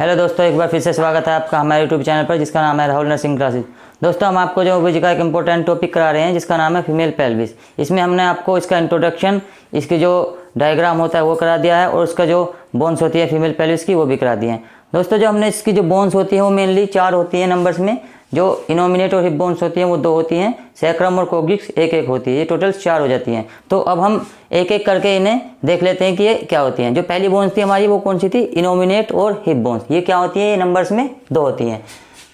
Hello दोस्तों, एक बार फिर से स्वागत है आपका हमारे यूट्यूब चैनल पर जिसका नाम है राहुल नर्सिंग क्लासेस। दोस्तों, हम आपको जो फिजिक्स का एक इंपॉर्टेंट टॉपिक करा रहे हैं जिसका नाम है फीमेल पेल्विस। इसमें हमने आपको इसका इंट्रोडक्शन, इसकी जो डायग्राम होता है वो करा दिया है और उसका जो बोन्स होती है फीमेल पेल्विस की वो भी करा दिए हैं। दोस्तों, जो हमने इसकी जो बोन्स होती है वो मेनली 4 होती हैं नंबर्स में। जो इनोमिनेट और हिप बोन्स होती हैं वो 2 होती हैं, सैक्रम और कोक्सिक्स 1-1 होती है। ये टोटल 4 हो जाती हैं। तो अब हम एक एक करके इन्हें देख लेते हैं कि ये क्या होती हैं। जो पहली बोन्स थी हमारी वो कौन सी थी? इनोमिनेट और हिप बोन्स। ये क्या होती है? ये नंबर्स में 2 होती हैं।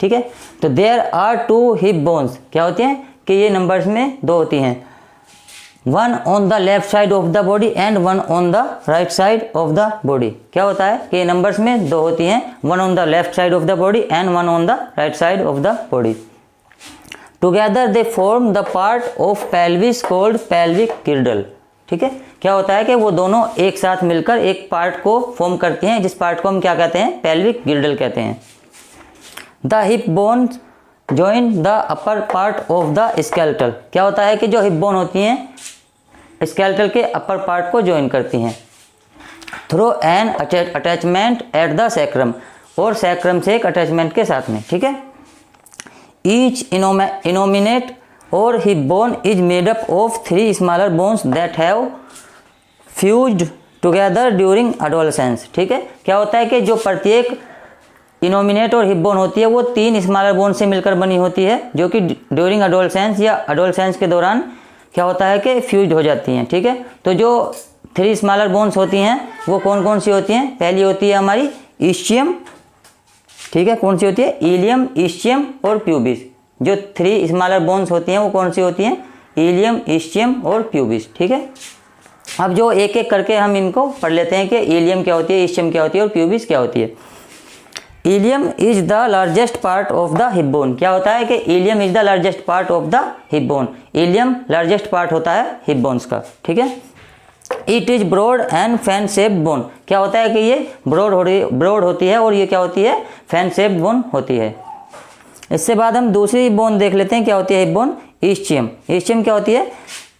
ठीक है, तो देयर आर 2 हिप बोन्स। क्या होती हैं कि ये नंबर्स में 2 होती हैं। 1 on the left side of the body and 1 on the right side of the body. क्या होता है कि नंबर्स में 2 होती हैं, 1 on the left side of the body and 1 on the right side of the body. Together they form the part of pelvis called pelvic गिर्डल। ठीक है, क्या होता है कि वो दोनों एक साथ मिलकर एक पार्ट को फॉर्म करती हैं, जिस पार्ट को हम क्या कहते हैं? पेल्विक गिर्डल कहते हैं। The hip bones join the upper part of the skeletal. क्या होता है कि जो हिप बोन होती हैं स्केलेटल के अपर पार्ट को ज्वाइन करती हैं through an attachment at the sacrum, और सैक्रम से एक अटैचमेंट के साथ में। ठीक है, ईच इनोमिनेट और hip bone is made up of 3 smaller bones that have fused together during adolescence. ठीक है, क्या होता है कि जो प्रत्येक इनोमिनेट और हिप बोन होती है वो 3 स्मॉलर बोन से मिलकर बनी होती है, जो कि ड्यूरिंग एडोलसेंस या एडोलसेंस के दौरान क्या होता है कि फ्यूज हो जाती हैं। ठीक है, तो जो 3 स्मॉलर बोन्स होती हैं वो कौन कौन सी होती हैं? पहली होती है हमारी इस्चियम। ठीक है, कौन सी होती है? इलियम, इस्चियम और प्यूबिस। जो 3 स्मॉलर बोन्स होती हैं वो कौन सी होती हैं? इलियम, इस्चियम और प्यूबिस। ठीक है, अब जो एक एक करके हम इनको पढ़ लेते हैं कि इलियम क्या होती है, इस्चियम क्या होती है और प्यूबिस क्या होती है। Ilium is the largest part of the hip bone. क्या होता है कि ilium is the largest part of the hip bone. Ilium largest part होता है हिप बोन्स का। ठीक है, it is broad and fan shape bone. क्या होता है कि ये ब्रॉड होती है और ये क्या होती है? फैन शेप बोन होती है। इससे बाद हम दूसरी बोन देख लेते हैं, क्या होती है हिप बोन? इस्चियम। इस्चियम क्या होती है?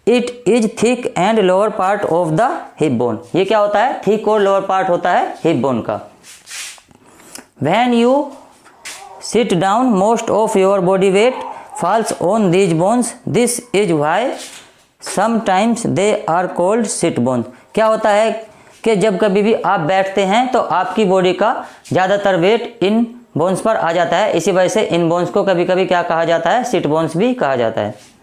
It is thick and lower part of the hip bone. ये क्या होता है? थिक और लोअर पार्ट होता है हिप बोन का। When you sit down, most of your body weight falls on these bones. This is why sometimes they are called sit bones. क्या होता है कि जब कभी भी आप बैठते हैं तो आपकी बॉडी का ज़्यादातर वेट इन बोन्स पर आ जाता है। इसी वजह से इन बोन्स को कभी कभी क्या कहा जाता है? सिट बोन्स भी कहा जाता है।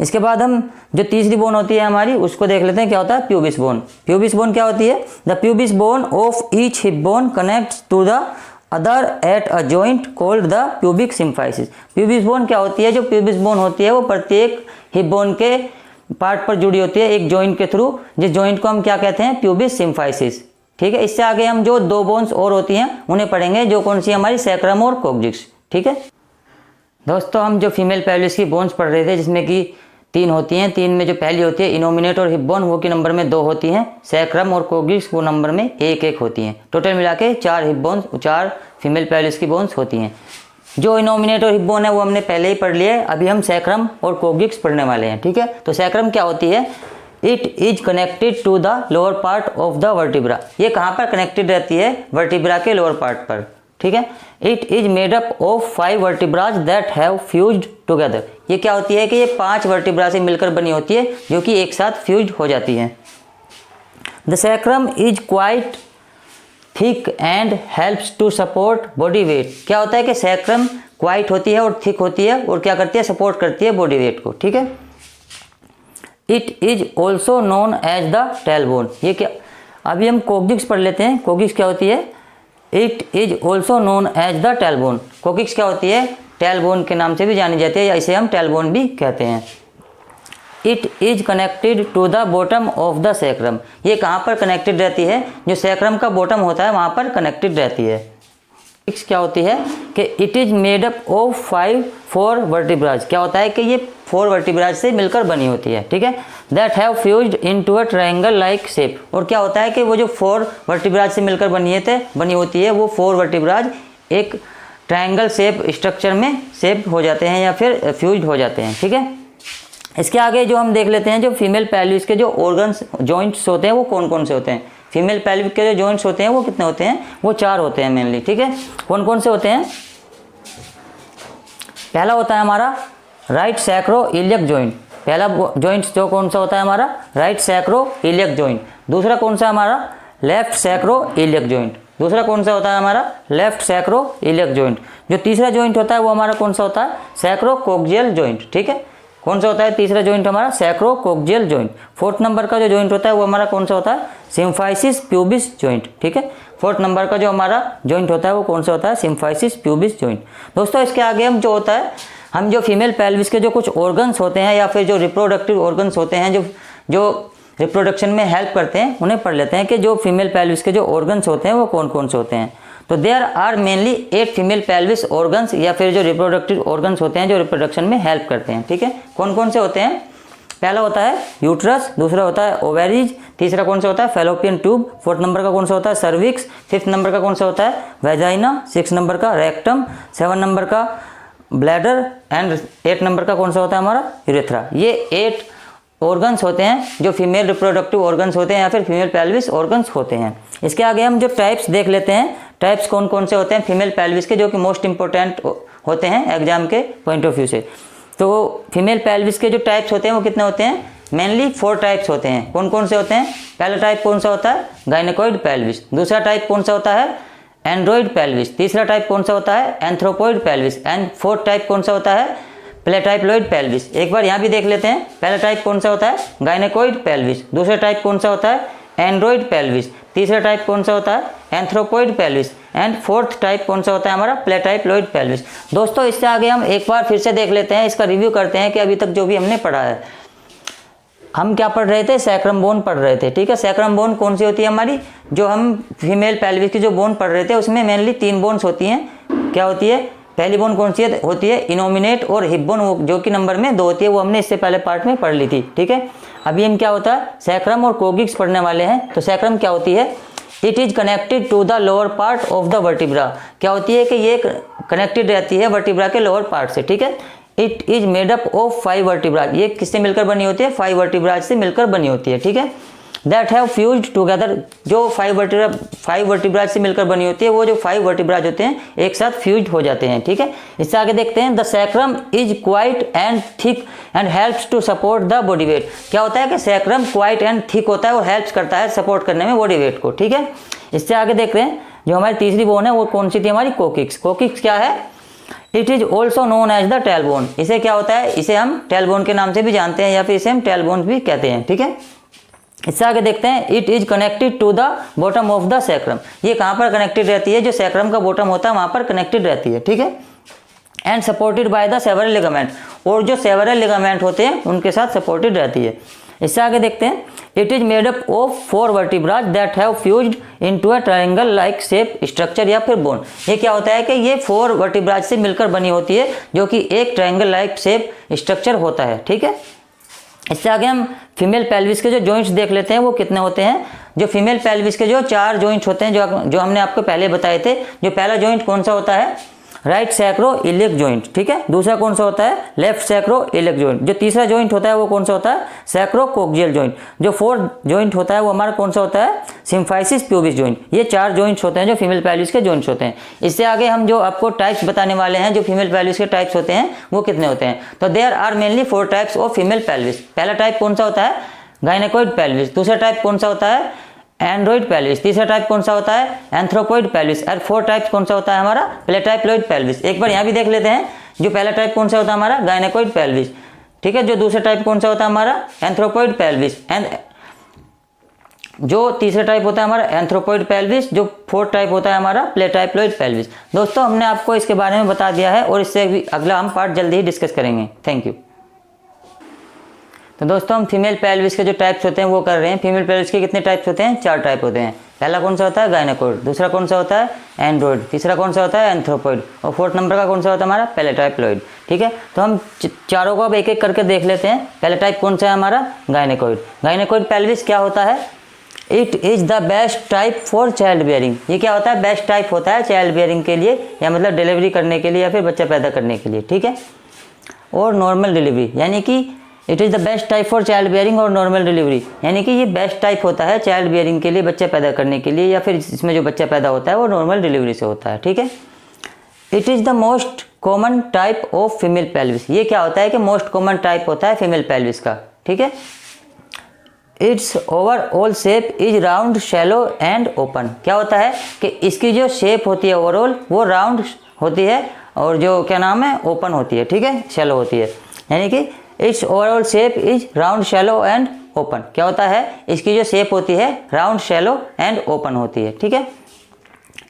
इसके बाद हम जो तीसरी बोन होती है हमारी उसको देख लेते हैं, क्या होता है? Pubis bone. प्यूबिस बोन क्या होती है? The pubis bone of each hip bone connects to the other at a joint called the pubic symphysis. Pubis bone क्या होती है? जो प्यूबिस बोन होती है वो प्रत्येक हिप बोन के पार्ट पर जुड़ी होती है एक जॉइंट के थ्रू, जिस जॉइंट को हम क्या कहते हैं? Pubis symphysis. ठीक है, इससे आगे हम जो 2 बोन्स और होती हैं उन्हें पढ़ेंगे, जो कौन सी हमारी? सैक्रम और कोक्सिक्स। ठीक है दोस्तों, हम जो फीमेल पेल्विस की बोन्स पढ़ रहे थे जिसमें कि 3 होती हैं। 3 में जो पहली होती है इनोमिनेट और हिप बोन, वो के नंबर में 2 होती हैं। सैक्रम और कोक्सिक्स वो नंबर में 1-1 होती हैं। टोटल मिला के 4 हिप बोन्स, 4 फीमेल पेल्विस की बोन्स होती हैं। जो इनोमिनेट और हिप बोन है वो हमने पहले ही पढ़ लिया है। अभी हम सैक्रम और कोक्सिक्स पढ़ने वाले हैं। ठीक है, तो सैक्रम क्या होती है? It is connected to the lower part of the vertebra. ये कहाँ पर कनेक्टेड रहती है? वर्टिब्रा के लोअर पार्ट पर। ठीक है, it is made up of 5 vertebrae that have fused together. ये क्या होती है कि ये 5 वर्टिब्रा से मिलकर बनी होती है, जो कि एक साथ फ्यूज्ड हो जाती है। The sacrum is quite thick and helps to support body weight. क्या होता है कि सैक्रम क्वाइट होती है और थिक होती है और क्या करती है? सपोर्ट करती है बॉडी वेट को। ठीक है, it is also known as the tailbone. ये क्या? अभी हम कोक्सिक्स पढ़ लेते हैं। कोक्सिक्स क्या होती है? It is also known as the tailbone. Coccyx क्या होती है? टेलबोन के नाम से भी जानी जाती है, या इसे हम टेलबोन भी कहते हैं। It is connected to the bottom of the sacrum. ये कहाँ पर कनेक्टेड रहती है? जो सैक्रम का बॉटम होता है वहाँ पर कनेक्टेड रहती है। क्या होती है कि it is made up of 4 vertebrae. क्या होता है कि ये 4 वर्टिब्राज से मिलकर बनी होती है। ठीक है, that have fused into a triangle like shape. और क्या होता है कि वो जो 4 वर्टिब्राज से मिलकर बनी होती है वो 4 वर्टिब्राज एक ट्रायंगल शेप स्ट्रक्चर में शेप हो जाते हैं या फिर फ्यूज्ड हो जाते हैं। ठीक है, इसके आगे जो हम देख लेते हैं, जो फीमेल पेल्विस के जो ऑर्गन्स जॉइंट्स होते हैं वो कौन कौन से होते हैं। फीमेल पेल्विक के जो जॉइंट्स होते हैं वो कितने होते हैं, वो 4 होते हैं मेनली, ठीक है। कौन कौन से होते हैं? पहला होता है हमारा राइट सैक्रो इलियक जॉइंट, पहला जॉइंट जो कौन सा होता है हमारा, राइट सैक्रो इलियक जॉइंट। दूसरा कौन सा हमारा, लेफ्ट सैक्रो इलियक जॉइंट। दूसरा कौन सा होता है हमारा, लेफ्ट सैक्रो इलियक जॉइंट। जो तीसरा जॉइंट होता है वो हमारा कौन सा होता है, सैक्रोकोक्सियल जॉइंट, ठीक है। कौन सा होता है तीसरा जॉइंट हमारा, सैक्रोकोक्सियल जॉइंट। फोर्थ नंबर का जो जॉइंट होता है वो हमारा कौन सा होता है, सिम्फाइसिस प्यूबिस जॉइंट, ठीक है। फोर्थ नंबर का जो हमारा जॉइंट होता है वो कौन सा होता है, सिम्फाइसिस प्यूबिस जॉइंट। दोस्तों इसके आगे हम जो होता है, हम जो फीमेल पेल्विस के जो कुछ ऑर्गन्स होते हैं या फिर जो रिप्रोडक्टिव ऑर्गन्स होते हैं जो रिप्रोडक्शन में हेल्प करते हैं, उन्हें पढ़ लेते हैं कि जो फीमेल पेल्विस के जो ऑर्गन्स होते हैं वो कौन कौन से होते हैं। तो there are mainly 8 female pelvis organs या फिर जो रिप्रोडक्टिव ऑर्गन्स होते हैं जो रिप्रोडक्शन में हेल्प करते हैं, ठीक है। कौन कौन से होते हैं? पहला होता है यूट्रस, दूसरा होता है ओवेरीज, तीसरा कौन सा होता है, फैलोपियन ट्यूब, फोर्थ नंबर का कौन सा होता है, सर्विक्स, फिफ्थ नंबर का कौन सा होता है, वेजाइना, सिक्स नंबर का रेक्टम, 7 नंबर का ब्लैडर एंड 8 नंबर का कौन सा होता है हमारा, यूरेथ्रा। ये 8 ऑर्गन्स होते हैं जो फीमेल रिप्रोडक्टिव ऑर्गन्स होते हैं या फिर फीमेल पेल्विस ऑर्गन्स होते हैं। इसके आगे हम जो टाइप्स देख लेते हैं, टाइप्स कौन कौन से होते हैं फीमेल पेल्विस के, जो कि मोस्ट इंपॉर्टेंट होते हैं एग्जाम के पॉइंट ऑफ व्यू से। तो फीमेल पेल्विस के जो टाइप्स होते हैं वो कितने होते हैं, मेनली 4 टाइप्स होते हैं। कौन कौन से होते हैं? पहला टाइप कौन सा होता है, गायनेकोइड पेल्विस। दूसरा टाइप कौन सा होता है, एंड्रॉइड पेल्विस। तीसरा टाइप कौन सा होता है, anthropoid pelvis. And fourth type कौन सा होता है, प्लेटाइप्लॉइड पेल्विस। एक बार यहाँ भी देख लेते हैं, पहला टाइप कौन सा होता है, गायनेकोइड पेल्विस। दूसरा टाइप कौन सा होता है, एंड्रॉइड पेल्विस। तीसरा टाइप कौन सा होता है, anthropoid pelvis. And fourth type कौन सा होता है हमारा, प्लेटाइप्लॉइड पेल्विस। दोस्तों इससे आगे हम एक बार फिर से देख लेते हैं, इसका रिव्यू करते हैं कि अभी तक जो भी हमने पढ़ा है। हम क्या पढ़ रहे थे, सैक्रम बोन पढ़ रहे थे, ठीक है। सैक्रम बोन कौन सी होती है हमारी, जो हम फीमेल पेल्विस की जो बोन पढ़ रहे थे उसमें मेनली 3 बोन्स होती हैं। क्या होती है, पहली बोन कौन सी होती है, इनोमिनेट और हिप बोन, जो कि नंबर में 2 होती है, वो हमने इससे पहले पार्ट में पढ़ ली थी, ठीक है। अभी हम क्या होता है, सैक्रम और कोगिक्स पढ़ने वाले हैं। तो सैक्रम क्या होती है, it is connected to the lower part of the vertebra. क्या होती है कि ये कनेक्टेड रहती है वर्टिब्रा के लोअर पार्ट से, ठीक है। It is made up of 5 vertebra, ये किससे मिलकर बनी होती है, 5 वर्टिब्रा से मिलकर बनी होती है, ठीक है। दैट हैव फ्यूज्ड टुगेदर, जो 5 वर्टिब्रा से मिलकर बनी होती है, वो जो 5 वर्टिब्रा होते हैं एक साथ फ्यूज्ड हो जाते हैं, ठीक है। इससे आगे देखते हैं, the sacrum is quite and thick and helps to support the body weight. क्या होता है कि सैक्रम क्वाइट एंड थिक होता है और हेल्प्स करता है सपोर्ट करने में बॉडी वेट को, ठीक है। इससे आगे देख रहे हैं, जो हमारी तीसरी बोन है वो कौन सी थी हमारी, कोकिक्स। कोकिक्स क्या है, it is also known as the tailbone. इसे क्या होता है, इसे हम टेलबोन के नाम से भी जानते हैं या फिर इसे हम टेलबोन भी कहते हैं, ठीक है। इससे आगे देखते हैं, it is connected to the bottom of the sacrum. ये कहाँ पर कनेक्टेड रहती है, जो सैक्रम का बॉटम होता है वहाँ पर कनेक्टेड रहती है, ठीक है। And supported by the several ligament, और जो सेवरल लिगामेंट होते हैं उनके साथ सपोर्टेड रहती है। इससे आगे देखते हैं, it is made up of 4 vertebrae that have fused into a triangle like shape structure या फिर बोन। ये क्या होता है कि ये 4 वर्टिब्राज से मिलकर बनी होती है, जो कि एक ट्रायंगल लाइक शेप स्ट्रक्चर होता है, ठीक है। इससे आगे हम फीमेल पेल्विस के जो जॉइंट्स देख लेते हैं वो कितने होते हैं। जो फीमेल पेल्विस के जो 4 जॉइंट्स होते हैं जो हमने आपको पहले बताए थे। जो पहला जॉइंट कौन सा होता है, राइट सैक्रो इलियक जॉइंट, ठीक है। दूसरा कौन सा होता है, लेफ्ट सैक्रो इलियक जॉइंट। जो तीसरा जॉइंट होता है वो कौन सा होता है, सैक्रोकोक्सियल जॉइंट। जो फोर्थ जॉइंट होता है वो हमारा कौन सा होता है, सिम्फाइसिस प्यूबिस जॉइंट। ये 4 जॉइंट्स होते हैं जो फीमेल पेल्विस के जॉइंट्स होते हैं। इससे आगे हम जो आपको टाइप्स बताने वाले हैं, जो फीमेल पेल्विस के टाइप्स होते हैं वो कितने होते हैं। तो there are mainly 4 types of female pelvis. पहला टाइप कौन सा होता है, गायनेकोइड पेल्विस। दूसरा टाइप कौन सा होता है, एंड्रॉइड पेल्विस। तीसरा टाइप कौन सा होता है, एंथ्रोपॉइड पेल्विस। और 4 टाइप कौन सा होता है हमारा, प्लेटाइप्लॉइड पेल्विस। एक बार यहाँ भी देख लेते हैं, जो पहला टाइप कौन सा होता है हमारा, गायनेकोइड पेल्विस, ठीक है। जो दूसरा टाइप कौन सा होता है हमारा, एंथ्रोपॉइड पेल्विस। एंड जो तीसरा टाइप होता है हमारा एंथ्रोपॉइड पेल्विस। जो 4th टाइप होता है हमारा प्लेटाइप्लॉइड पेल्विस। दोस्तों हमने आपको इसके बारे में बता दिया है और इससे भी अगला हम पार्ट जल्दी ही डिस्कस करेंगे। Thank you. तो दोस्तों हम फीमेल पेल्विस के जो टाइप्स होते हैं वो कर रहे हैं। फीमेल पेल्विस के कितने टाइप्स होते हैं, 4 टाइप होते हैं। पहला कौन सा होता है, गायनेकोइड। दूसरा कौन सा होता है, एंड्रॉइड। तीसरा कौन सा होता है, एंथ्रोपॉइड। और 4th नंबर का कौन सा होता है हमारा, प्लेटाइप्लॉइड, ठीक है। तो हम चारों को अब एक एक करके देख लेते हैं। पहला टाइप कौन सा है हमारा, गायनेकोइड। गायनेकोइड पेल्विस क्या होता है, it is the best type for child bearing. ये क्या होता है, बेस्ट टाइप होता है चाइल्ड बियरिंग के लिए, या मतलब डिलीवरी करने के लिए या फिर बच्चा पैदा करने के लिए, ठीक है। और नॉर्मल डिलीवरी, यानी कि it is the best type for child bearing और नॉर्मल डिलीवरी, यानी कि ये बेस्ट टाइप होता है चाइल्ड बियरिंग के लिए, बच्चे पैदा करने के लिए, या फिर इसमें जो बच्चा पैदा होता है वो नॉर्मल डिलीवरी से होता है। ठीक है। It is the most common type of female pelvis, ये क्या होता है कि मोस्ट कॉमन टाइप होता है फीमेल पेल्विस का। ठीक है। It's overall shape is round shallow and open, क्या होता है कि इसकी जो शेप होती है ओवरऑल वो राउंड होती है और जो क्या नाम है ओपन होती है। ठीक है, शैलो होती है, यानी कि it's overall shape is round shallow and open, क्या होता है इसकी जो शेप होती है राउंड शैलो एंड ओपन होती है। ठीक है।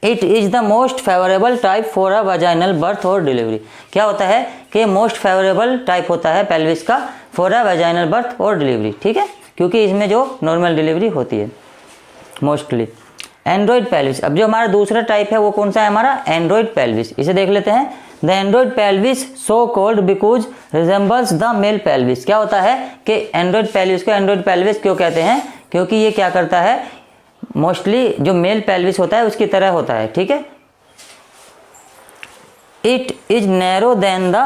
It is the most favourable type for a vaginal birth और डिलीवरी, क्या होता है कि मोस्ट फेवरेबल टाइप होता है पेल्विस का फॉर अ वजाइनल बर्थ और डिलीवरी। ठीक है, क्योंकि इसमें जो नॉर्मल डिलीवरी होती है मोस्टली। एंड्रॉइड पेल्विस, अब जो हमारा दूसरा टाइप है वो कौन सा है हमारा एंड्रॉइड पेल्विस, इसे देख लेते हैं। The android pelvis so called because resembles the male pelvis, क्या होता है कि एंड्रॉइड पेल्विस को एंड्रॉइड पेल्विस क्यों कहते हैं, क्योंकि ये क्या करता है मोस्टली जो मेल पेल्विस होता है उसकी तरह होता है। ठीक है। It is narrow than the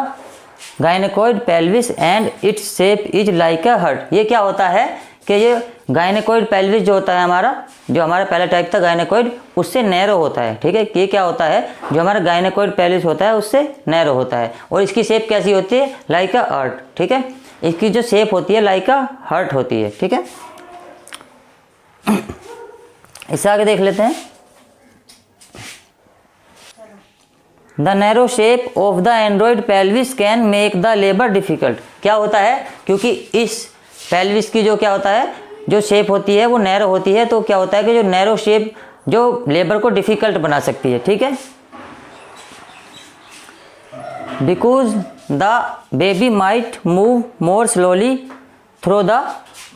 gynaecoid pelvis and its shape is like a heart, ये क्या होता है कि ये गायनेकोइड पेल्विस जो होता है हमारा, जो हमारा पहला टाइप था गायनेकोइड, उससे नैरो होता है। ठीक है, ये क्या होता है जो हमारा गायनेकोइड पेल्विस होता है उससे नैरो होता है, और इसकी शेप कैसी होती है लाइक अ हार्ट। ठीक है, इसकी जो शेप होती है लाइक अ हार्ट होती है। ठीक है, इससे आगे देख लेते हैं। The narrow shape of the android pelvis can make the labour difficult, क्या होता है क्योंकि इस पेल्विस की जो क्या होता है जो शेप होती है वो नैरो होती है, तो क्या होता है कि जो नैरो शेप जो लेबर को डिफिकल्ट बना सकती है। ठीक है। Because the baby might move more slowly through the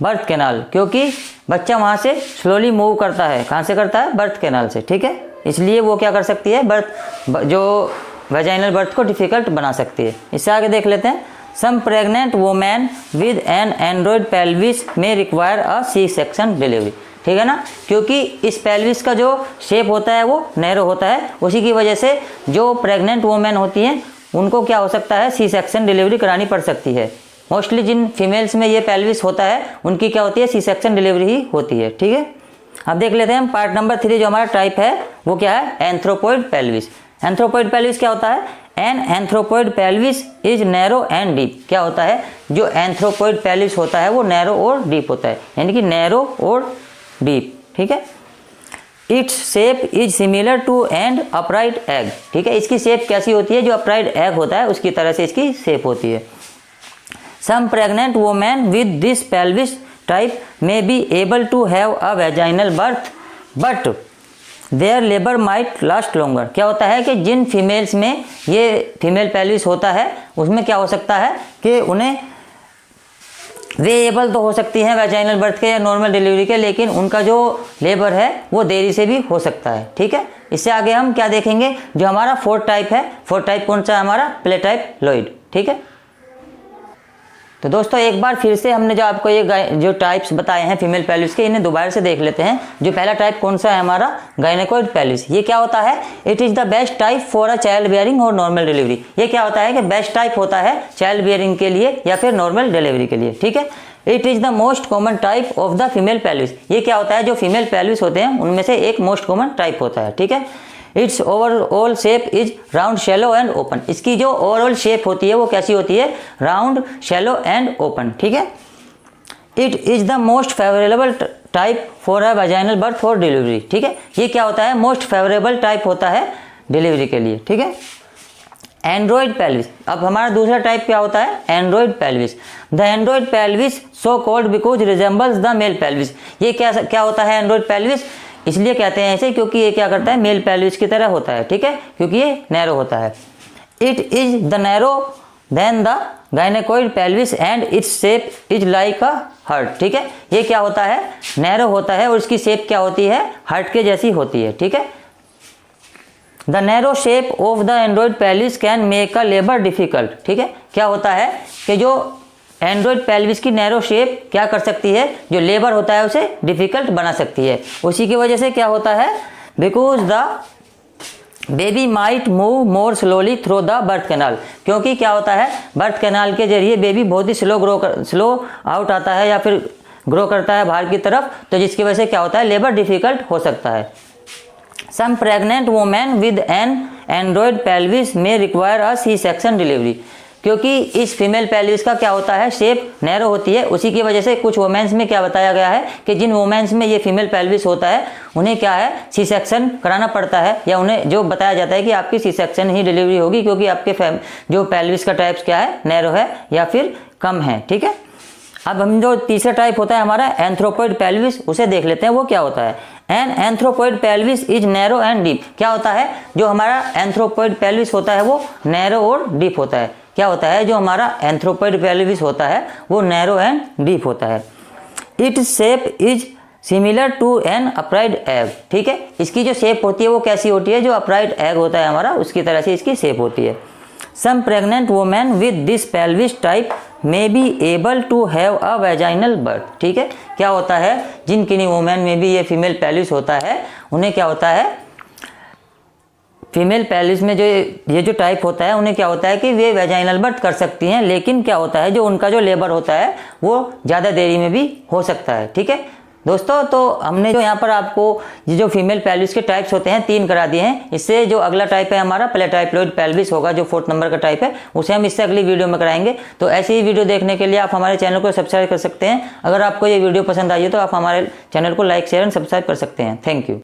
birth canal, क्योंकि बच्चा वहाँ से स्लोली मूव करता है, कहाँ से करता है बर्थ कैनाल से। ठीक है, इसलिए वो क्या कर सकती है बर्थ जो वेजाइनल बर्थ को डिफिकल्ट बना सकती है। इससे आगे देख लेते हैं। Some pregnant women with an android pelvis may require a C section delivery, ठीक है ना, क्योंकि इस पेल्विस का जो शेप होता है वो नैरो होता है, उसी की वजह से जो प्रेग्नेंट वोमेन होती हैं उनको क्या हो सकता है सी सेक्शन डिलीवरी करानी पड़ सकती है। मोस्टली जिन फीमेल्स में ये पेल्विस होता है उनकी क्या होती है सी सेक्शन डिलीवरी ही होती है। ठीक है, अब देख लेते हैं पार्ट नंबर 3 जो हमारा टाइप है वो क्या है एंथ्रोपॉइड पेल्विस। एंथ्रोपॉइड पेल्विस क्या होता है, an anthropoid pelvis is narrow and deep, क्या होता है जो एंथ्रोपॉइड पेल्विस होता है वो नैरो और डीप होता है, यानी कि नैरो और डीप। ठीक है। Its shape is similar to and upright egg, ठीक है, इसकी शेप कैसी होती है जो अपराइट एग होता है उसकी तरह से इसकी शेप होती है। Some pregnant women with this pelvis type may be able to have a vaginal birth but their labor might last longer, क्या होता है कि जिन फीमेल्स में ये फीमेल पेल्विस होता है उसमें क्या हो सकता है कि उन्हें वे एबल तो हो सकती हैं वेजाइनल बर्थ के या नॉर्मल डिलीवरी के, लेकिन उनका जो लेबर है वो देरी से भी हो सकता है। ठीक है, इससे आगे हम क्या देखेंगे जो हमारा फोर्थ टाइप है, फोर्थ टाइप कौन सा है हमारा प्ले टाइप लॉइड। ठीक है, तो दोस्तों एक बार फिर से हमने जो आपको ये जो टाइप्स बताए हैं फीमेल पेल्विस के इन्हें दोबारा से देख लेते हैं। जो पहला टाइप कौन सा है हमारा गायनेकोइड पेल्विस, ये क्या होता है it is the best type for a child bearing और नॉर्मल डिलीवरी, ये क्या होता है कि बेस्ट टाइप होता है चाइल्ड बियरिंग के लिए या फिर नॉर्मल डिलीवरी के लिए। ठीक है। It is the most common type of the female pelvis, ये क्या होता है जो फीमेल पेल्विस होते हैं उनमें से एक मोस्ट कॉमन टाइप होता है। ठीक है। It's overall shape is round shallow and open, इसकी जो ओवरऑल शेप होती है वो कैसी होती है राउंड शैलो एंड ओपन। ठीक है। It is the most favourable type for a vaginal birth for delivery, ठीक है, ये क्या होता है मोस्ट फेवरेबल टाइप होता है डिलीवरी के लिए। ठीक है। एंड्रॉइड पेल्विस, अब हमारा दूसरा टाइप क्या होता है android pelvis. The android pelvis so called because resembles the male pelvis, ये क्या होता है एंड्रॉइड पेल्विस इसलिए कहते हैं ऐसे क्योंकि ये क्या करता है मेल पेल्विस की तरह होता है। ठीक है, क्योंकि ये नैरो होता है। It is the narrow than the gynaecoid pelvis and its shape is like a heart, ठीक है, ये क्या होता है नैरो होता है और इसकी शेप क्या होती है हार्ट के जैसी होती है। ठीक है। The narrow shape of the android pelvis can make a labour difficult, ठीक है, क्या होता है कि जो एंड्रॉइड पेल्विस की नैरो शेप क्या कर सकती है जो लेबर होता है उसे डिफिकल्ट बना सकती है। उसी की वजह से क्या होता है because the baby might move more slowly through the birth canal, क्योंकि क्या होता है, बर्थ कैनाल के जरिए बेबी बहुत ही स्लो आउट आता है या फिर ग्रो करता है बाहर की तरफ, तो जिसकी वजह से क्या होता है, लेबर डिफिकल्ट हो सकता है। Some pregnant women with an android pelvis may require a C section delivery, क्योंकि इस फीमेल पेल्विस का क्या होता है, शेप नैरो होती है, उसी की वजह से कुछ वुमेन्स में क्या बताया गया है कि जिन वुमेन्स में ये फीमेल पेल्विस होता है उन्हें क्या है, सी सेक्शन कराना पड़ता है, या उन्हें जो बताया जाता है कि आपकी सी सेक्शन ही डिलीवरी होगी, क्योंकि आपके जो पेल्विस का टाइप्स क्या है, नैरो है या फिर कम है। ठीक है, अब हम जो तीसरा टाइप होता है हमारा एंथ्रोपॉइड पेल्विस, उसे देख लेते हैं वो क्या होता है। An anthropoid pelvis is narrow and deep, क्या होता है, जो हमारा एंथ्रोपॉइड पेल्विस होता है वो नैरो और डीप होता है। क्या होता है, जो हमारा एंथ्रोपॉइड पेल्विस होता है वो नैरो एंड डीप होता है। Its shape is similar to an upright egg, ठीक है, इसकी जो शेप होती है वो कैसी होती है, जो अपराइट एग होता है हमारा उसकी तरह से इसकी शेप होती है। Some pregnant women with this pelvis type may be able to have a vaginal birth, ठीक है, क्या होता है, जिन किन्हीं वुमेन में भी ये फीमेल पेल्विस होता है उन्हें क्या होता है, फीमेल पेल्विस में जो ये जो टाइप होता है उन्हें क्या होता है कि वे वेजाइनल बर्थ कर सकती हैं, लेकिन क्या होता है, जो उनका जो लेबर होता है वो ज़्यादा देरी में भी हो सकता है। ठीक है दोस्तों, तो हमने जो यहाँ पर आपको ये जो फीमेल पेल्विस के टाइप्स होते हैं 3 करा दिए हैं। इससे जो अगला टाइप है हमारा प्लेटाइप्लॉइड पेल्विस होगा, जो 4th नंबर का टाइप है, उसे हम इससे अगली वीडियो में कराएंगे। तो ऐसे ही वीडियो देखने के लिए आप हमारे चैनल को सब्सक्राइब कर सकते हैं। अगर आपको ये वीडियो पसंद आई है तो आप हमारे चैनल को लाइक शेयर एंड सब्सक्राइब कर सकते हैं। Thank you.